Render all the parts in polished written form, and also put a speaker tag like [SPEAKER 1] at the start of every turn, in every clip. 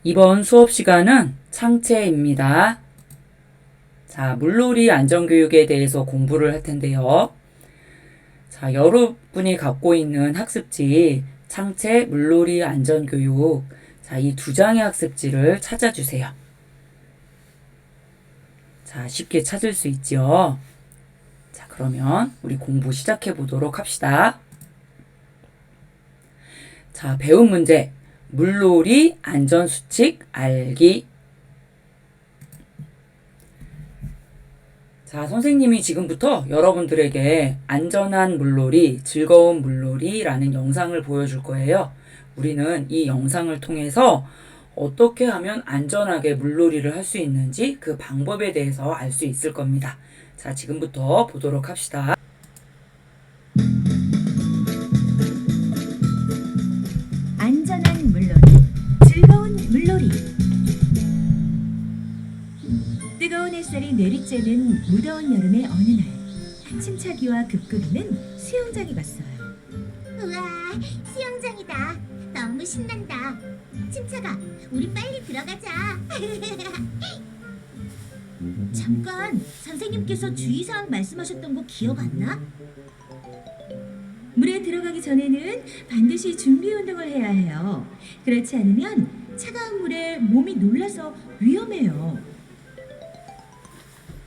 [SPEAKER 1] 이번 수업 시간은 창체입니다. 자, 물놀이 안전교육에 대해서 공부를 할 텐데요. 자, 여러분이 갖고 있는 학습지 창체 물놀이 안전교육, 자, 이 두 장의 학습지를 찾아주세요. 자, 쉽게 찾을 수 있죠. 자, 그러면 우리 공부 시작해 보도록 합시다. 자, 배운 문제. 물놀이 안전수칙 알기. 자, 선생님이 지금부터 여러분들에게 안전한 물놀이, 즐거운 물놀이라는 영상을 보여줄 거예요. 우리는 이 영상을 통해서 어떻게 하면 안전하게 물놀이를 할 수 있는지 그 방법에 대해서 알 수 있을 겁니다. 자, 지금부터 보도록 합시다.
[SPEAKER 2] 안전한 물놀이, 즐거운 물놀이. 뜨거운 햇살이 내리쬐는 무더운 여름의 어느 날, 침차기와 급급이는 수영장에 갔어요.
[SPEAKER 3] 우와, 수영장이다. 너무 신난다. 침차가, 우리 빨리 들어가자. 잠깐, 선생님께서 주의사항 말씀하셨던 거 기억 안 나?
[SPEAKER 2] 물에 들어가기 전에는 반드시 준비 운동을 해야 해요. 그렇지 않으면 차가운 물에 몸이 놀라서 위험해요.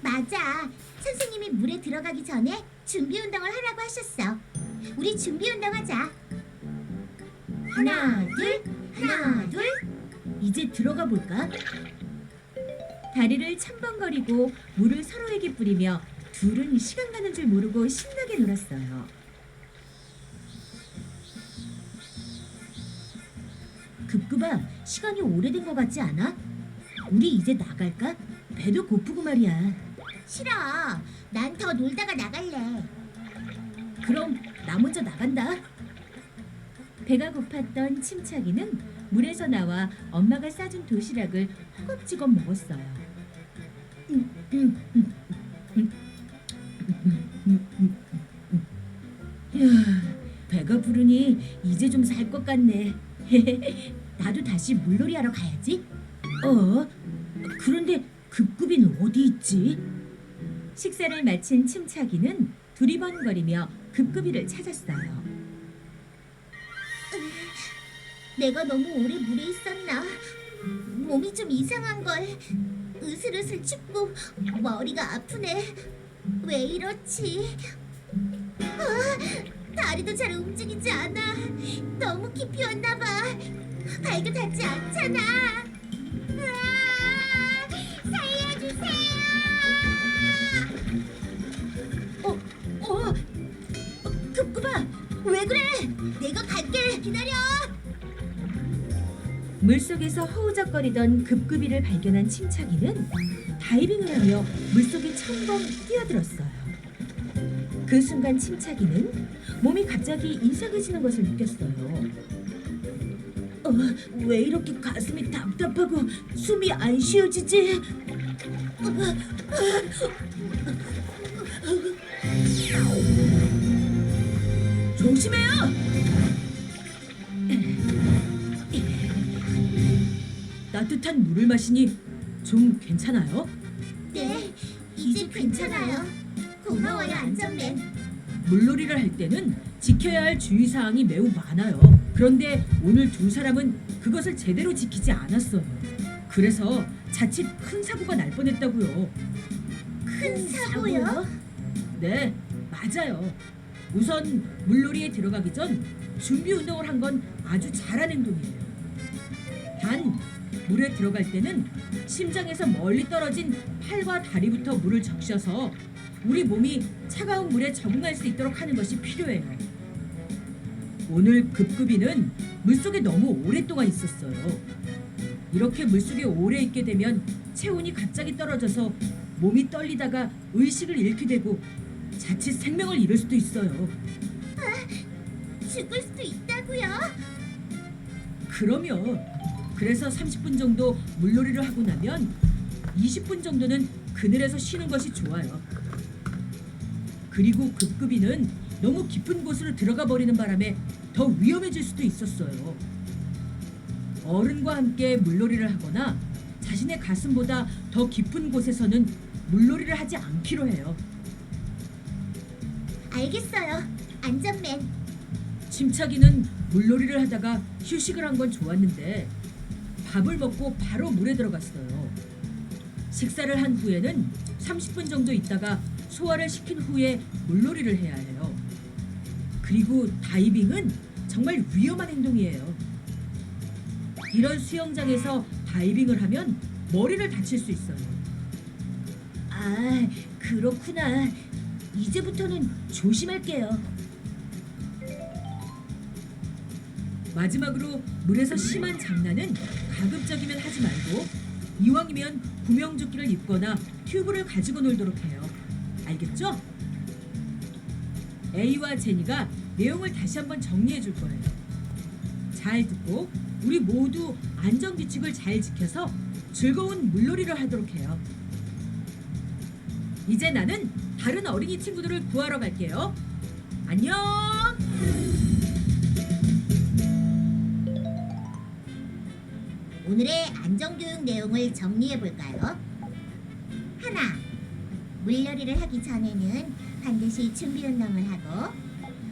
[SPEAKER 3] 맞아. 선생님이 물에 들어가기 전에 준비 운동을 하라고 하셨어. 우리 준비 운동하자. 하나, 둘, 하나, 둘.
[SPEAKER 2] 이제 들어가 볼까? 다리를 첨벙거리고 물을 서로에게 뿌리며 둘은 시간 가는 줄 모르고 신나게 놀았어요. 급급아, 시간이 오래된 것 같지 않아? 우리 이제 나갈까? 배도 고프고 말이야.
[SPEAKER 3] 싫어. 난 더 놀다가 나갈래.
[SPEAKER 2] 그럼 나 먼저 나간다. 배가 고팠던 침차기는 물에서 나와 엄마가 싸준 도시락을 허겁지겁 먹었어요. 이야, 배가 부르니 이제 좀 살 것 같네. 나도 다시 물놀이 하러 가야지. 그런데 급급이는 어디 있지? 식사를 마친 침차기는 두리번거리며 급급이를 찾았어요.
[SPEAKER 3] 내가 너무 오래 물에 있었나? 몸이 좀 이상한걸. 으슬으슬 춥고 머리가 아프네. 왜 이렇지? 다리도 잘 움직이지 않아. 너무 깊이 왔나 봐. 발도 닿지 않잖아. 살려주세요.
[SPEAKER 2] 급급아, 왜 그래?
[SPEAKER 3] 내가 갈게. 기다려.
[SPEAKER 2] 물속에서 허우적거리던 급급이를 발견한 침차기는 다이빙을 하며 물속에 첨벙 뛰어들었어요. 그 순간 침차기는 몸이 갑자기 이상해지는 것을 느꼈어요. 왜 이렇게 가슴이 답답하고 숨이 안 쉬어지지? 조심해요! 따뜻한 물을 마시니 좀 괜찮아요?
[SPEAKER 3] 네, 이제 괜찮아요. 고마워요, 안전맨.
[SPEAKER 2] 물놀이를 할 때는 지켜야 할 주의사항이 매우 많아요. 그런데 오늘 두 사람은 그것을 제대로 지키지 않았어요. 그래서 자칫 큰 사고가 날 뻔했다고요.
[SPEAKER 3] 큰 사고요?
[SPEAKER 2] 네, 맞아요. 우선 물놀이에 들어가기 전 준비 운동을 한 건 아주 잘한 행동이에요. 단, 물에 들어갈 때는 심장에서 멀리 떨어진 팔과 다리부터 물을 적셔서 우리 몸이 차가운 물에 적응할 수 있도록 하는 것이 필요해요. 오늘 급급이는 물속에 너무 오랫동안 있었어요. 이렇게 물속에 오래 있게 되면 체온이 갑자기 떨어져서 몸이 떨리다가 의식을 잃게 되고 자칫 생명을 잃을 수도 있어요.
[SPEAKER 3] 죽을 수도 있다고요?
[SPEAKER 2] 그럼요. 그래서 30분 정도 물놀이를 하고 나면 20분 정도는 그늘에서 쉬는 것이 좋아요. 그리고 급급이는 너무 깊은 곳으로 들어가 버리는 바람에 더 위험해질 수도 있었어요. 어른과 함께 물놀이를 하거나 자신의 가슴보다 더 깊은 곳에서는 물놀이를 하지 않기로 해요.
[SPEAKER 3] 알겠어요. 안전맨.
[SPEAKER 2] 침착이는 물놀이를 하다가 휴식을 한 건 좋았는데 밥을 먹고 바로 물에 들어갔어요. 식사를 한 후에는 30분 정도 있다가 소화를 시킨 후에 물놀이를 해야 해요. 그리고 다이빙은 정말 위험한 행동이에요. 이런 수영장에서 다이빙을 하면 머리를 다칠 수 있어요. 아, 그렇구나. 이제부터는 조심할게요. 마지막으로 물에서 심한 장난은 가급적이면 하지 말고 이왕이면 구명조끼를 입거나 튜브를 가지고 놀도록 해요. 알겠죠? A와 제니가 내용을 다시 한번 정리해 줄 거예요. 잘 듣고 우리 모두 안전규칙을 잘 지켜서 즐거운 물놀이를 하도록 해요. 이제 나는 다른 어린이 친구들을 구하러 갈게요. 안녕!
[SPEAKER 3] 오늘의 안전교육 내용을 정리해 볼까요? 하나, 물놀이를 하기 전에는 반드시 준비 운동을 하고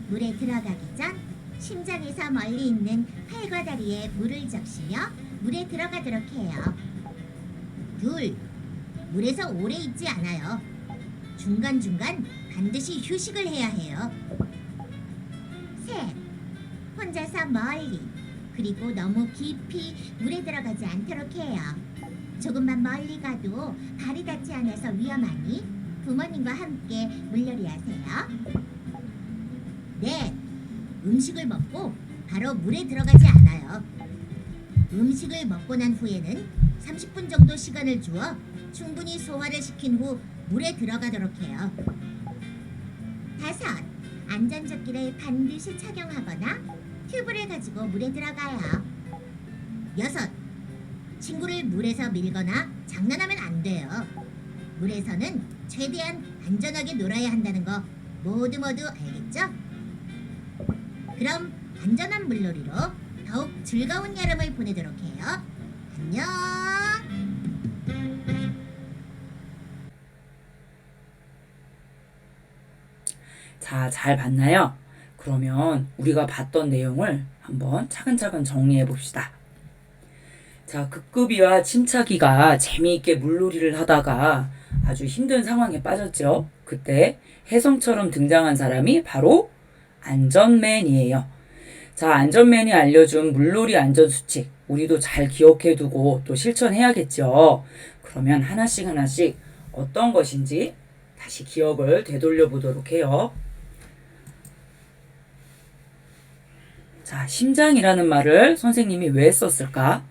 [SPEAKER 3] 물에 들어가기 전 심장에서 멀리 있는 팔과 다리에 물을 적시며 물에 들어가도록 해요. 둘, 물에서 오래 있지 않아요. 중간중간 반드시 휴식을 해야 해요. 셋, 혼자서 멀리 그리고 너무 깊이 물에 들어가지 않도록 해요. 조금만 멀리 가도 발이 닿지 않아서 위험하니 부모님과 함께 물놀이 하세요. 넷, 음식을 먹고 바로 물에 들어가지 않아요. 음식을 먹고 난 후에는 30분 정도 시간을 주어 충분히 소화를 시킨 후 물에 들어가도록 해요. 다섯, 안전조끼를 반드시 착용하거나 튜브를 가지고 물에 들어가요. 여섯, 친구를 물에서 밀거나 장난하면 안 돼요. 물에서는 최대한 안전하게 놀아야 한다는 거 모두 알겠죠? 그럼 안전한 물놀이로 더욱 즐거운 여름을 보내도록 해요. 안녕!
[SPEAKER 1] 자, 잘 봤나요? 그러면 우리가 봤던 내용을 한번 차근차근 정리해 봅시다. 자, 급급이와 침착이가 재미있게 물놀이를 하다가 아주 힘든 상황에 빠졌죠. 그때 혜성처럼 등장한 사람이 바로 안전맨이에요. 자, 안전맨이 알려준 물놀이 안전수칙 우리도 잘 기억해두고 또 실천해야겠죠. 그러면 하나씩 어떤 것인지 다시 기억을 되돌려 보도록 해요. 자, 심장이라는 말을 선생님이 왜 썼을까?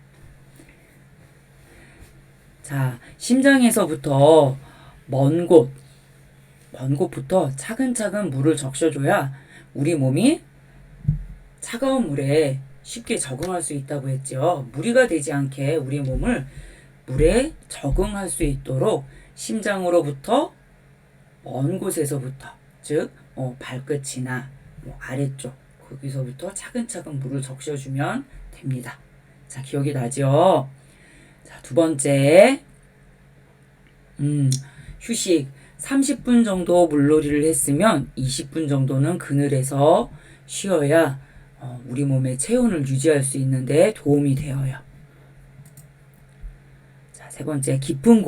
[SPEAKER 1] 자, 심장에서부터 먼 곳부터 차근차근 물을 적셔줘야 우리 몸이 차가운 물에 쉽게 적응할 수 있다고 했죠. 무리가 되지 않게 우리 몸을 물에 적응할 수 있도록 심장으로부터 먼 곳에서부터, 즉 발끝이나 아래쪽 거기서부터 차근차근 물을 적셔주면 됩니다. 자, 기억이 나죠? 자, 두 번째, 휴식 30분 정도 물놀이를 했으면 20분 정도는 그늘에서 쉬어야 우리 몸의 체온을 유지할 수 있는데 도움이 되어요. 자, 세 번째, 깊은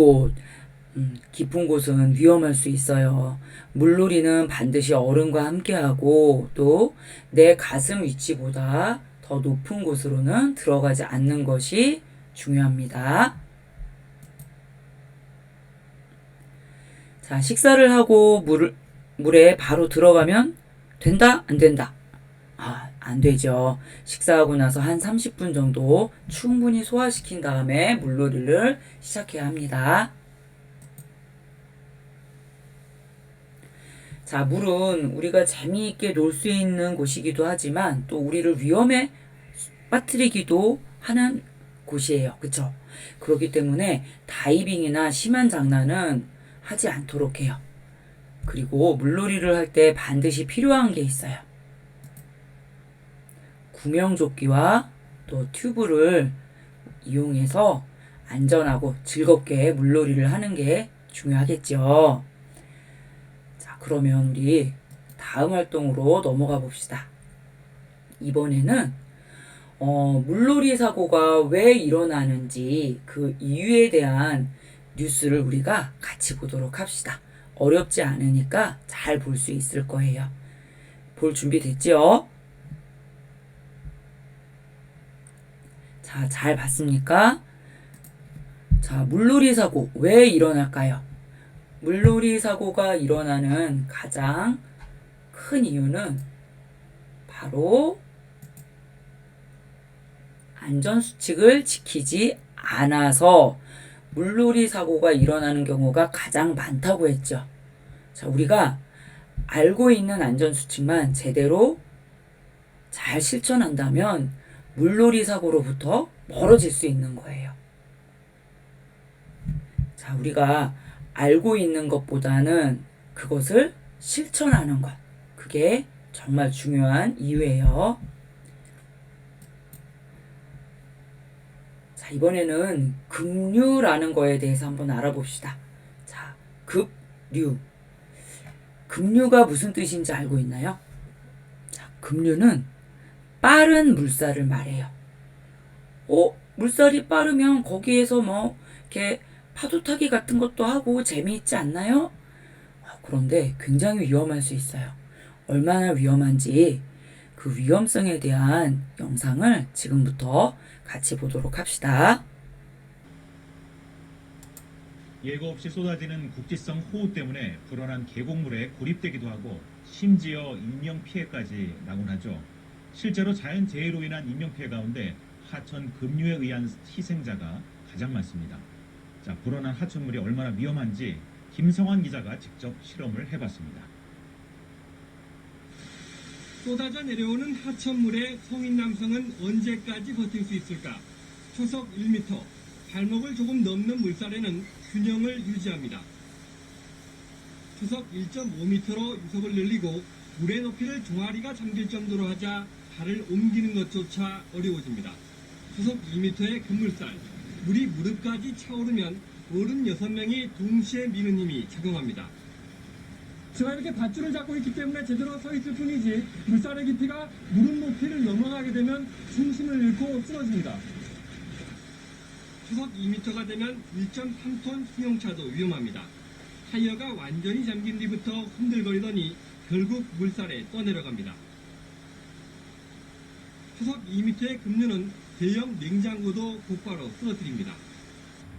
[SPEAKER 1] 곳은 위험할 수 있어요. 물놀이는 반드시 어른과 함께하고 또 내 가슴 위치보다 더 높은 곳으로는 들어가지 않는 것이 중요합니다. 자, 식사를 하고 물에 바로 들어가면 된다? 안 된다? 안 되죠. 식사하고 나서 한 30분 정도 충분히 소화시킨 다음에 물놀이를 시작해야 합니다. 자, 물은 우리가 재미있게 놀 수 있는 곳이기도 하지만 또 우리를 위험에 빠뜨리기도 하는 곳이에요. 그쵸? 그렇기 때문에 다이빙이나 심한 장난은 하지 않도록 해요. 그리고 물놀이를 할 때 반드시 필요한 게 있어요. 구명조끼와 또 튜브를 이용해서 안전하고 즐겁게 물놀이를 하는 게 중요하겠죠. 자, 그러면 우리 다음 활동으로 넘어가 봅시다. 이번에는 물놀이 사고가 왜 일어나는지 그 이유에 대한 뉴스를 우리가 같이 보도록 합시다. 어렵지 않으니까 잘 볼 수 있을 거예요. 볼 준비 됐죠? 자, 잘 봤습니까? 자, 물놀이 사고 왜 일어날까요? 물놀이 사고가 일어나는 가장 큰 이유는 바로 안전수칙을 지키지 않아서 물놀이 사고가 일어나는 경우가 가장 많다고 했죠. 자, 우리가 알고 있는 안전수칙만 제대로 잘 실천한다면 물놀이 사고로부터 멀어질 수 있는 거예요. 자, 우리가 알고 있는 것보다는 그것을 실천하는 것. 그게 정말 중요한 이유예요. 자, 이번에는 급류라는 거에 대해서 한번 알아봅시다. 자, 급류. 급류가 무슨 뜻인지 알고 있나요? 자, 급류는 빠른 물살을 말해요. 물살이 빠르면 거기에서 뭐 이렇게 파도 타기 같은 것도 하고 재미있지 않나요? 그런데 굉장히 위험할 수 있어요. 얼마나 위험한지 그 위험성에 대한 영상을 지금부터 같이 보도록 합시다.
[SPEAKER 4] 예고 없이 쏟아지는 국지성 호우 때문에 불어난 계곡물에 고립되기도 하고 심지어 인명피해까지 나곤 하죠. 실제로 자연재해로 인한 인명피해 가운데 하천 급류에 의한 희생자가 가장 많습니다. 자, 불어난 하천물이 얼마나 위험한지 김성환 기자가 직접 실험을 해봤습니다.
[SPEAKER 5] 쏟아져 내려오는 하천물에 성인 남성은 언제까지 버틸 수 있을까? 초속 1m, 발목을 조금 넘는 물살에는 균형을 유지합니다. 초속 1.5m로 유속을 늘리고 물의 높이를 종아리가 잠길 정도로 하자 발을 옮기는 것조차 어려워집니다. 초속 2m의 급물살, 물이 무릎까지 차오르면 어른 6명이 동시에 미는 힘이 작용합니다. 제가 이렇게 밧줄을 잡고 있기 때문에 제대로 서 있을 뿐이지 물살의 깊이가 무릎 높이를 넘어가게 되면 중심을 잃고 쓰러집니다. 초속 2m가 되면 1.3톤 승용차도 위험합니다. 타이어가 완전히 잠긴 뒤부터 흔들거리더니 결국 물살에 떠내려갑니다. 초속 2m의 급류는 대형 냉장고도 곧바로 쓰러뜨립니다.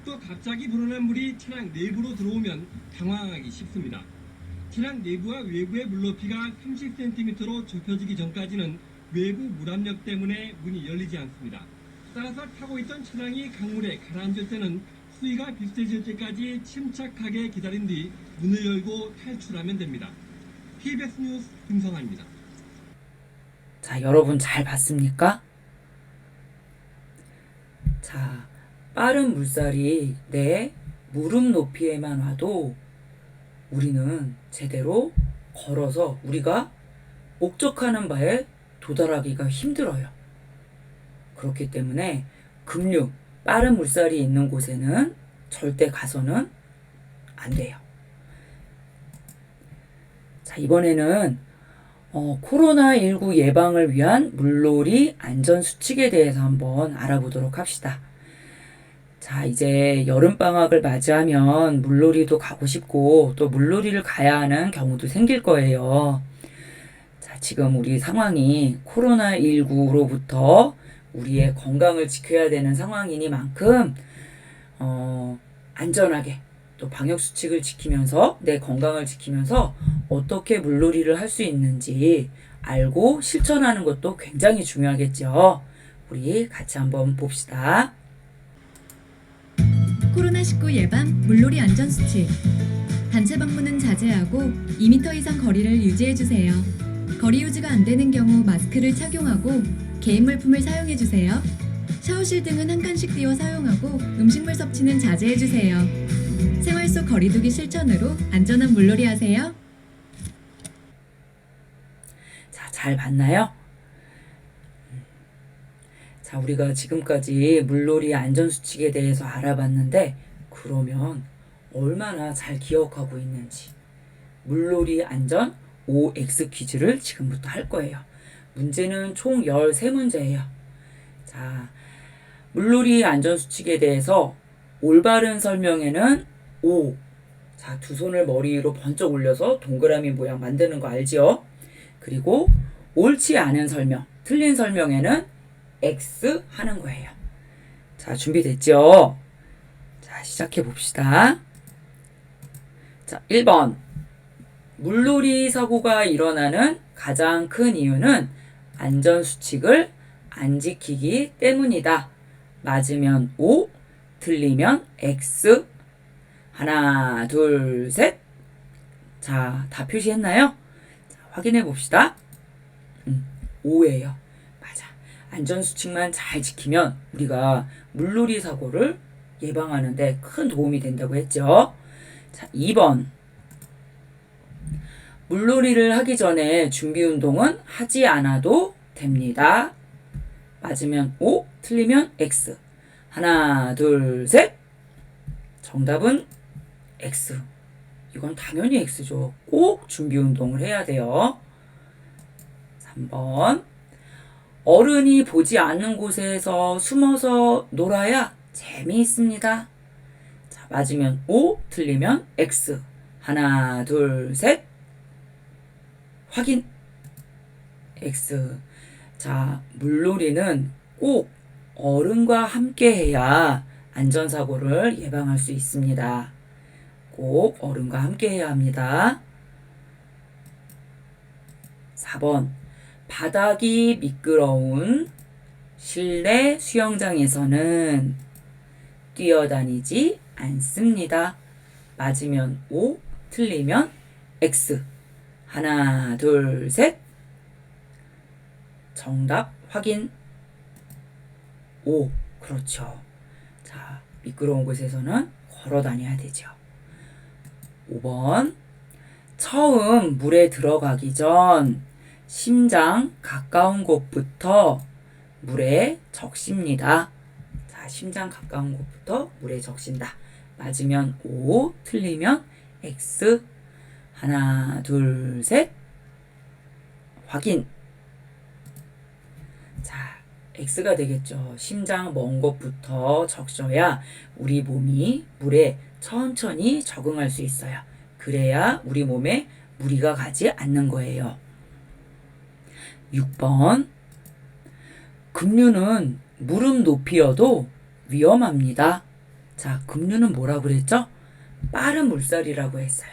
[SPEAKER 5] 또 갑자기 불어난 물이 차량 내부로 들어오면 당황하기 쉽습니다. 차량 내부와 외부의 물높이가 30cm로 좁혀지기 전까지는 외부 물압력 때문에 문이 열리지 않습니다. 따라서 타고 있던 차량이 강물에 가라앉을 때는 수위가 비슷해질 때까지 침착하게 기다린 뒤 문을 열고 탈출하면 됩니다. KBS 뉴스 김성환입니다.
[SPEAKER 1] 자, 여러분 잘 봤습니까? 자, 빠른 물살이 내 무릎 높이에만 와도 우리는 제대로 걸어서 우리가 목적하는 바에 도달하기가 힘들어요. 그렇기 때문에 급류, 빠른 물살이 있는 곳에는 절대 가서는 안 돼요. 자, 이번에는 코로나19 예방을 위한 물놀이 안전수칙에 대해서 한번 알아보도록 합시다. 자, 이제 여름방학을 맞이하면 물놀이도 가고 싶고 또 물놀이를 가야 하는 경우도 생길 거예요. 자, 지금 우리 상황이 코로나19로부터 우리의 건강을 지켜야 되는 상황이니만큼 안전하게 또 방역수칙을 지키면서 내 건강을 지키면서 어떻게 물놀이를 할 수 있는지 알고 실천하는 것도 굉장히 중요하겠죠. 우리 같이 한번 봅시다.
[SPEAKER 6] 코로나19 예방 물놀이 안전수칙. 단체 방문은 자제하고 2m 이상 거리를 유지해주세요. 거리 유지가 안 되는 경우 마스크를 착용하고 개인 물품을 사용해주세요. 샤워실 등은 한 칸씩 띄워 사용하고 음식물 섭취는 자제해주세요. 생활 속 거리두기 실천으로 안전한 물놀이 하세요.
[SPEAKER 1] 자, 잘 봤나요? 자, 우리가 지금까지 물놀이 안전수칙에 대해서 알아봤는데 그러면 얼마나 잘 기억하고 있는지 물놀이 안전 OX 퀴즈를 지금부터 할 거예요. 문제는 총 13문제예요. 자, 물놀이 안전수칙에 대해서 올바른 설명에는 O. 자, 두 손을 머리 위로 번쩍 올려서 동그라미 모양 만드는 거 알지요? 그리고 옳지 않은 설명, 틀린 설명에는 X 하는 거예요. 자, 준비됐죠? 자, 시작해 봅시다. 자, 1번. 물놀이 사고가 일어나는 가장 큰 이유는 안전수칙을 안 지키기 때문이다. 맞으면 O, 틀리면 X. 하나, 둘, 셋. 자, 다 표시했나요? 자, 확인해 봅시다. O예요. 맞아. 안전수칙만 잘 지키면 우리가 물놀이 사고를 예방하는데 큰 도움이 된다고 했죠. 자, 2번. 물놀이를 하기 전에 준비 운동은 하지 않아도 됩니다. 맞으면 O, 틀리면 X. 하나, 둘, 셋. 정답은 X. 이건 당연히 X죠. 꼭 준비 운동을 해야 돼요. 3번. 어른이 보지 않는 곳에서 숨어서 놀아야 재미있습니다. 자, 맞으면 O, 틀리면 X. 하나, 둘, 셋. 확인. X. 자, 물놀이는 꼭 어른과 함께 해야 안전사고를 예방할 수 있습니다. 꼭 어른과 함께 해야 합니다. 4번. 바닥이 미끄러운 실내 수영장에서는 뛰어다니지 않습니다. 맞으면 O, 틀리면 X. 하나, 둘, 셋. 정답 확인. O. 그렇죠. 자, 미끄러운 곳에서는 걸어 다녀야 되죠. 5번. 처음 물에 들어가기 전 심장 가까운 곳부터 물에 적십니다. 자, 심장 가까운 곳부터 물에 적신다. 맞으면 O, 틀리면 X. 하나, 둘, 셋. 확인. 자, X가 되겠죠. 심장 먼 곳부터 적셔야 우리 몸이 물에 천천히 적응할 수 있어요. 그래야 우리 몸에 무리가 가지 않는 거예요. 6번. 급류는 무릎 높이여도 위험합니다. 자, 급류는 뭐라고 그랬죠? 빠른 물살이라고 했어요.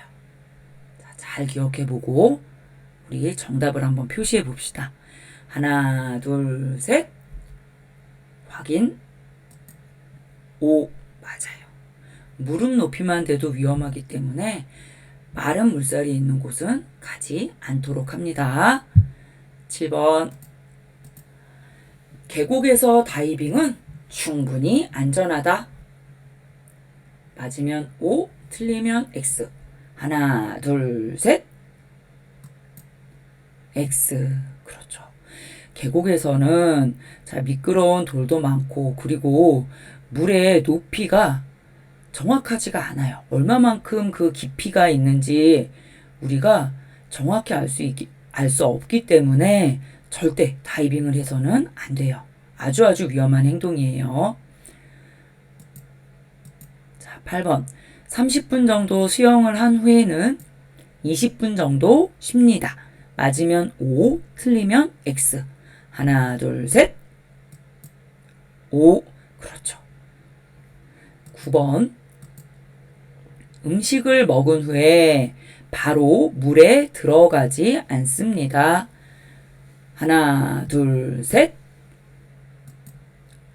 [SPEAKER 1] 자, 잘 기억해보고 우리 정답을 한번 표시해 봅시다. 하나, 둘, 셋. 확인. O. 맞아요. 무릎 높이만 돼도 위험하기 때문에 빠른 물살이 있는 곳은 가지 않도록 합니다. 7번. 계곡에서 다이빙은 충분히 안전하다. 맞으면 O, 틀리면 X. 하나, 둘, 셋. X. 그렇죠. 계곡에서는 자, 미끄러운 돌도 많고 그리고 물의 높이가 정확하지가 않아요. 얼마만큼 그 깊이가 있는지 우리가 정확히 알 수 없기 때문에 절대 다이빙을 해서는 안 돼요. 아주 위험한 행동이에요. 자, 8번. 30분 정도 수영을 한 후에는 20분 정도 쉽니다. 맞으면 O, 틀리면 X. 하나, 둘, 셋. O. 그렇죠. 9번. 음식을 먹은 후에 바로 물에 들어가지 않습니다. 하나, 둘, 셋.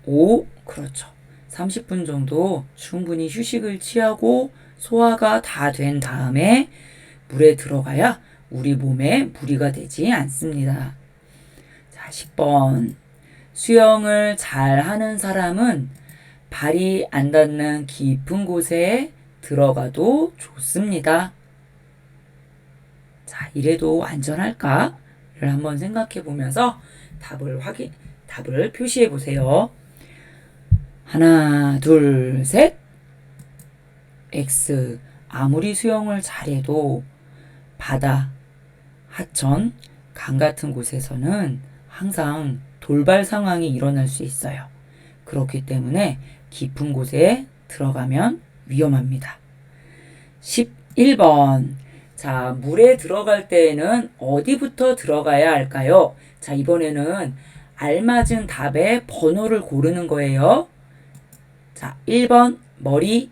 [SPEAKER 1] O. 그렇죠. 30분 정도 충분히 휴식을 취하고 소화가 다 된 다음에 물에 들어가야 우리 몸에 무리가 되지 않습니다. 자, 10번. 수영을 잘 하는 사람은 발이 안 닿는 깊은 곳에 들어가도 좋습니다. 자, 이래도 안전할까를 한번 생각해 보면서 답을 표시해 보세요. 하나, 둘, 셋. X. 아무리 수영을 잘해도 바다, 하천, 강 같은 곳에서는 항상 돌발 상황이 일어날 수 있어요. 그렇기 때문에 깊은 곳에 들어가면 위험합니다. 11번. 자, 물에 들어갈 때에는 어디부터 들어가야 할까요? 자, 이번에는 알맞은 답의 번호를 고르는 거예요. 자, 1번 머리,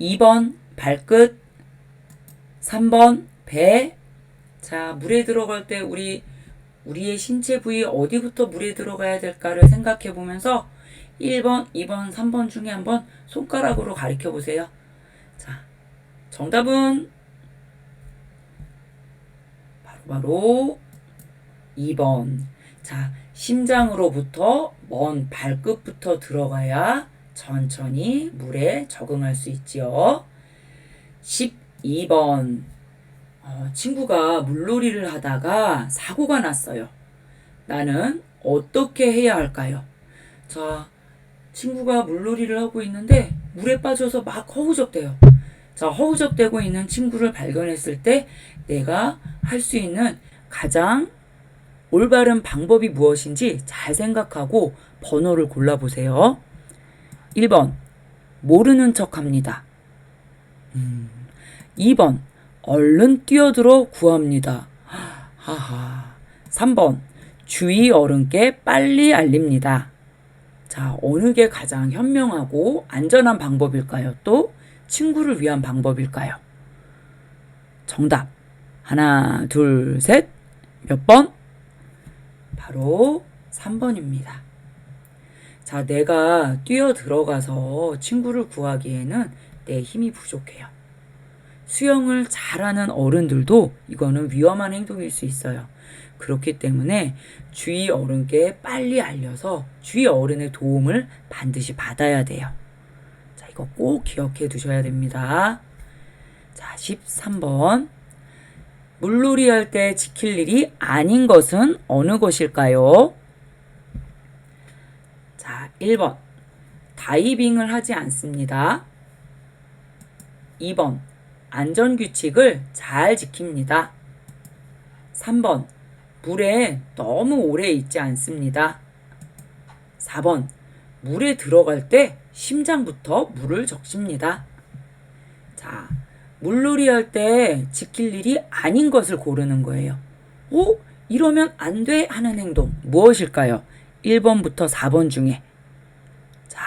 [SPEAKER 1] 2번 발끝, 3번 배. 자, 물에 들어갈 때 우리의 신체 부위 어디부터 물에 들어가야 될까를 생각해 보면서 1번, 2번, 3번 중에 한번 손가락으로 가리켜 보세요. 자, 정답은 바로 2번. 자, 심장으로부터 먼 발끝부터 들어가야 천천히 물에 적응할 수 있지요. 12번. 친구가 물놀이를 하다가 사고가 났어요. 나는 어떻게 해야 할까요? 자, 친구가 물놀이를 하고 있는데 물에 빠져서 막 허우적대요. 자, 허우적대고 있는 친구를 발견했을 때 내가 할 수 있는 가장 올바른 방법이 무엇인지 잘 생각하고 번호를 골라보세요. 1번, 모르는 척 합니다. 2번, 얼른 뛰어들어 구합니다. 하하. 3번, 주위 어른께 빨리 알립니다. 자, 어느 게 가장 현명하고 안전한 방법일까요? 또 친구를 위한 방법일까요? 정답. 하나, 둘, 셋. 몇 번? 바로 3번입니다. 자, 내가 뛰어 들어가서 친구를 구하기에는 내 힘이 부족해요. 수영을 잘하는 어른들도 이거는 위험한 행동일 수 있어요. 그렇기 때문에 주위 어른께 빨리 알려서 주위 어른의 도움을 반드시 받아야 돼요. 자, 이거 꼭 기억해 두셔야 됩니다. 자, 13번. 물놀이 할 때 지킬 일이 아닌 것은 어느 것일까요? 자, 1번. 다이빙을 하지 않습니다. 2번. 안전규칙을 잘 지킵니다. 3번. 물에 너무 오래 있지 않습니다. 4번. 물에 들어갈 때 심장부터 물을 적십니다. 자, 물놀이 할 때 지킬 일이 아닌 것을 고르는 거예요. 오? 이러면 안 돼 하는 행동 무엇일까요? 1번부터 4번 중에. 자,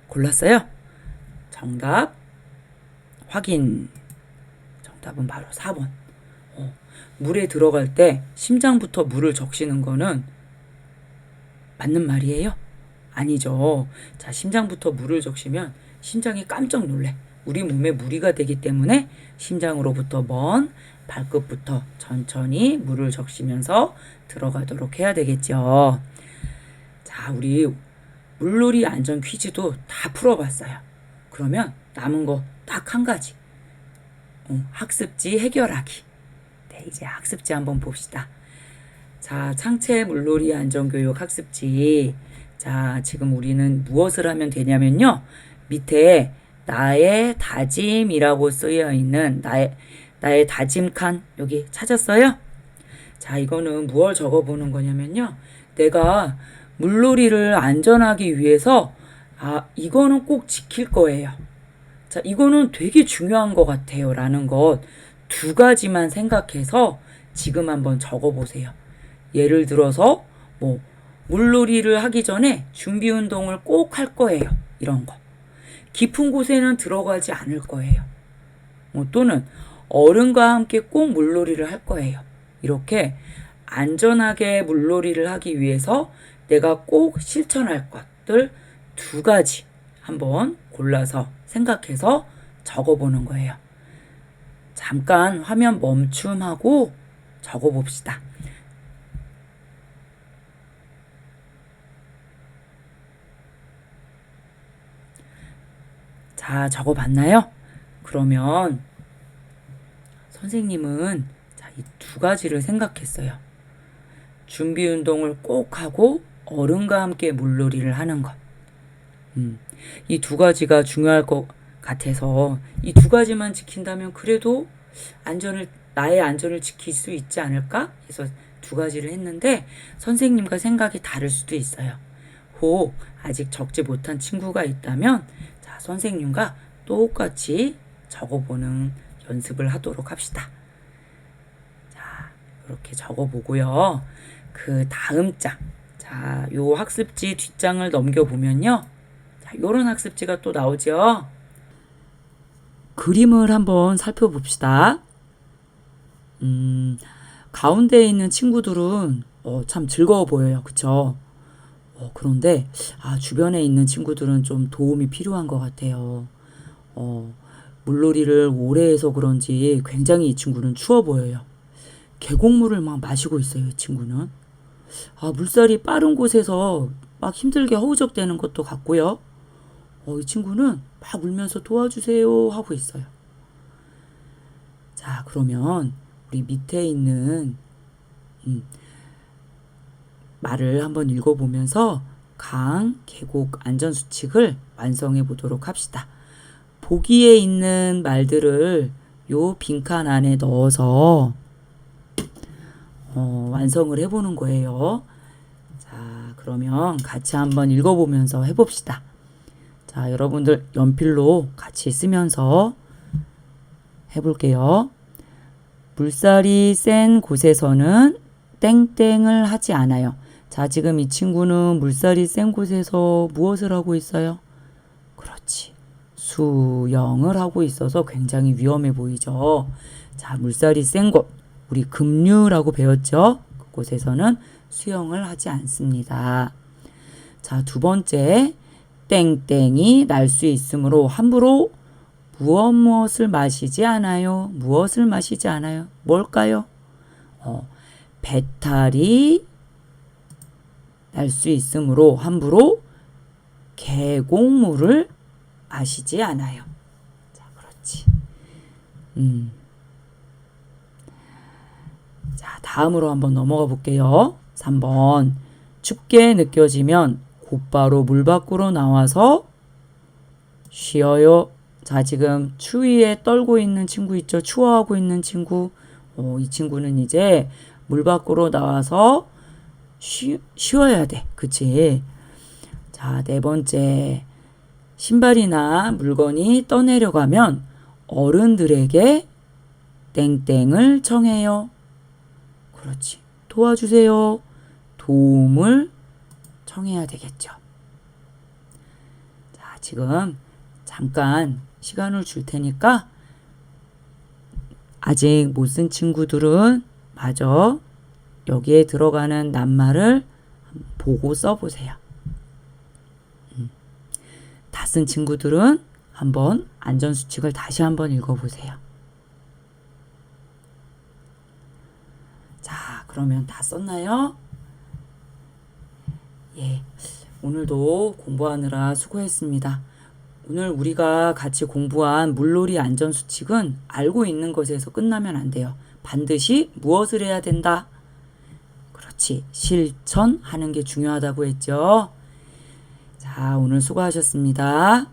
[SPEAKER 1] 골랐어요? 정답 확인. 정답은 바로 4번. 물에 들어갈 때 심장부터 물을 적시는 거는 맞는 말이에요? 아니죠. 자, 심장부터 물을 적시면 심장이 깜짝 놀래. 우리 몸에 무리가 되기 때문에 심장으로부터 먼 발끝부터 천천히 물을 적시면서 들어가도록 해야 되겠죠. 자, 우리 물놀이 안전 퀴즈도 다 풀어봤어요. 그러면 남은 거 딱 한 가지. 학습지 해결하기. 네, 이제 학습지 한번 봅시다. 자, 창체 물놀이 안전교육 학습지. 자, 지금 우리는 무엇을 하면 되냐면요. 밑에 나의 다짐이라고 쓰여 있는 나의 다짐 칸 여기 찾았어요? 자, 이거는 무엇을 적어보는 거냐면요. 내가 물놀이를 안전하기 위해서 이거는 꼭 지킬 거예요. 자, 이거는 되게 중요한 것 같아요. 라는 것 두 가지만 생각해서 지금 한번 적어보세요. 예를 들어서 물놀이를 하기 전에 준비 운동을 꼭 할 거예요. 이런 거. 깊은 곳에는 들어가지 않을 거예요. 또는 어른과 함께 꼭 물놀이를 할 거예요. 이렇게 안전하게 물놀이를 하기 위해서 내가 꼭 실천할 것들 두 가지 한번 골라서 생각해서 적어보는 거예요. 잠깐 화면 멈춤하고 적어봅시다. 자, 적어봤나요? 그러면 선생님은 이 두 가지를 생각했어요. 준비 운동을 꼭 하고 어른과 함께 물놀이를 하는 것. 이 두 가지가 중요할 것 같아서 이 두 가지만 지킨다면 그래도 나의 안전을 지킬 수 있지 않을까? 해서 두 가지를 했는데 선생님과 생각이 다를 수도 있어요. 혹 아직 적지 못한 친구가 있다면 자, 선생님과 똑같이 적어보는 연습을 하도록 합시다. 자, 이렇게 적어보고요. 그 다음 장, 자, 요 학습지 뒷장을 넘겨보면요. 자, 요런 학습지가 또 나오죠. 그림을 한번 살펴봅시다. 가운데에 있는 친구들은 참 즐거워 보여요. 그쵸? 그런데 주변에 있는 친구들은 좀 도움이 필요한 것 같아요. 물놀이를 오래 해서 그런지 굉장히 이 친구는 추워 보여요. 계곡물을 막 마시고 있어요. 이 친구는. 물살이 빠른 곳에서 막 힘들게 허우적대는 것도 같고요. 이 친구는 막 울면서 도와주세요 하고 있어요. 자, 그러면 우리 밑에 있는 말을 한번 읽어보면서 강, 계곡 안전수칙을 완성해 보도록 합시다. 보기에 있는 말들을 요 빈칸 안에 넣어서 완성을 해보는 거예요. 자, 그러면 같이 한번 읽어보면서 해봅시다. 자, 여러분들 연필로 같이 쓰면서 해볼게요. 물살이 센 곳에서는 땡땡을 하지 않아요. 자, 지금 이 친구는 물살이 센 곳에서 무엇을 하고 있어요? 그렇지. 수영을 하고 있어서 굉장히 위험해 보이죠. 자, 물살이 센 곳, 우리 급류라고 배웠죠? 그곳에서는 수영을 하지 않습니다. 자, 두 번째, 땡땡이 날 수 있으므로 함부로 무엇을 마시지 않아요. 무엇을 마시지 않아요? 뭘까요? 배탈이 날 수 있으므로 함부로 계곡물을 마시지 않아요. 자, 그렇지. 자, 다음으로 한번 넘어가 볼게요. 3번. 춥게 느껴지면 곧바로 물 밖으로 나와서 쉬어요. 자, 지금 추위에 떨고 있는 친구 있죠? 추워하고 있는 친구. 이 친구는 이제 물 밖으로 나와서 쉬어야 돼. 그치? 자, 네 번째. 신발이나 물건이 떠내려가면 어른들에게 땡땡을 청해요. 그렇지. 도와주세요. 도움을 청해야 되겠죠. 자, 지금 잠깐 시간을 줄 테니까 아직 못 쓴 친구들은 마저 여기에 들어가는 낱말을 보고 써보세요. 다 쓴 친구들은 한번 안전수칙을 다시 한번 읽어보세요. 자, 그러면 다 썼나요? 예, 오늘도 공부하느라 수고했습니다. 오늘 우리가 같이 공부한 물놀이 안전수칙은 알고 있는 것에서 끝나면 안 돼요. 반드시 무엇을 해야 된다? 그렇지, 실천하는 게 중요하다고 했죠. 자, 오늘 수고하셨습니다.